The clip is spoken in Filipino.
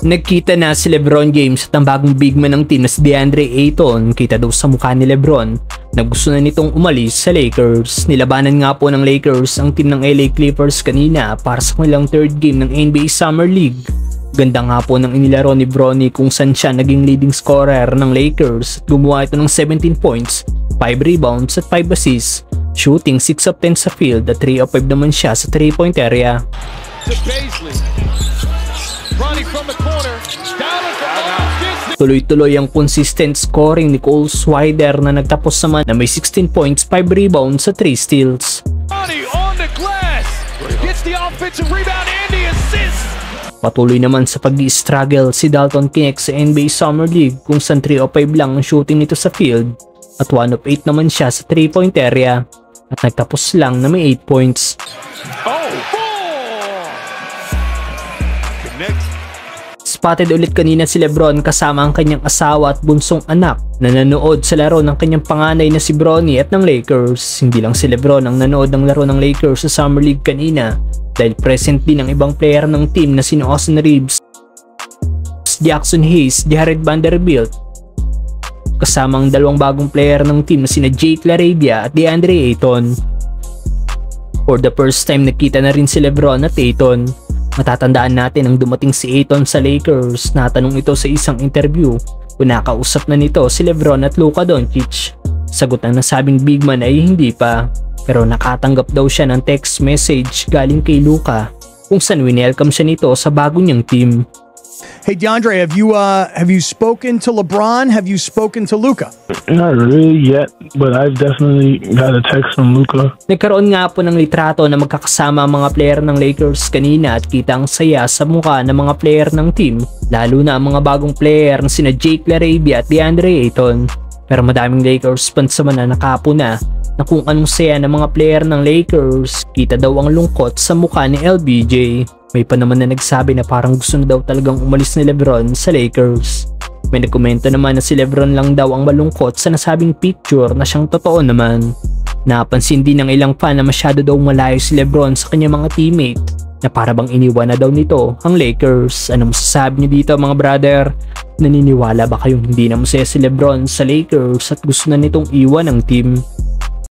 Nagkita na si LeBron James at ang bagong big man ng team na si DeAndre Ayton. Kita daw sa mukha ni LeBron na gusto na nitong umalis sa Lakers. Nilabanan nga po ng Lakers ang team ng LA Clippers kanina para sa kanilang third game ng NBA Summer League. Ganda nga po ng inilaro ni Bronny kung saan siya naging leading scorer ng Lakers at gumawa ito ng 17 points, 5 rebounds at 5 assists. Shooting 6 of 10 sa field at 3 of 5 naman siya sa 3-point area. Tuloy-tuloy ang consistent scoring ni Cole Swider na nagtapos naman na may 16 points, 5 rebounds at 3 steals. Patuloy naman sa pag-i-struggle si Dalton Knecht sa NBA Summer League kung saan 3 of 5 lang ang shooting nito sa field at 1 of 8 naman siya sa 3-point area at nagtapos lang na may 8 points. Spotted ulit kanina si LeBron kasama ang kanyang asawa at bunsong anak na nanood sa laro ng kanyang panganay na si Bronny at ng Lakers. Hindi lang si LeBron ang nanood ng laro ng Lakers sa Summer League kanina dahil present din ang ibang player ng team na sina Austin Reeves, Jackson Hayes, Jared Vanderbilt, kasama ang dalawang bagong player ng team na sina Jake LaRavia at DeAndre Ayton. For the first time nakita na rin si LeBron at Ayton. Matatandaan natin ang dumating si Ayton sa Lakers. Natanong ito sa isang interview kung nakausap na nito si LeBron at Luka Doncic. Sagot ng nasabing big man ay hindi pa, pero nakatanggap daw siya ng text message galing kay Luka kung saan winelcome siya nito sa bago niyang team. Hey DeAndre, have you spoken to LeBron? Have you spoken to Luka? Not really yet, but I've definitely got a text from Luka. Nagkaroon nga po ng litrato na magkakasama ang mga player ng Lakers kanina at kita ang saya sa mukha ng mga player ng team, lalo na ang mga bagong player na sina Jake LaRavia at DeAndre Ayton. Pero madaming Lakers fans naman na nakapuna na kung anong saya ng mga player ng Lakers, kita daw ang lungkot sa mukha ni LBJ. May pa naman na nagsabi na parang gusto na daw talagang umalis ni LeBron sa Lakers. May nagkomento naman na si LeBron lang daw ang malungkot sa nasabing picture na siyang totoo naman. Napansin din ng ilang fan na masyado daw malayo si LeBron sa kanyang mga teammate na para bang iniwan na daw nito ang Lakers. Ano masasabi niyo dito mga brother? Naniniwala ba kayong hindi na masaya si LeBron sa Lakers at gusto na nitong iwan ang team?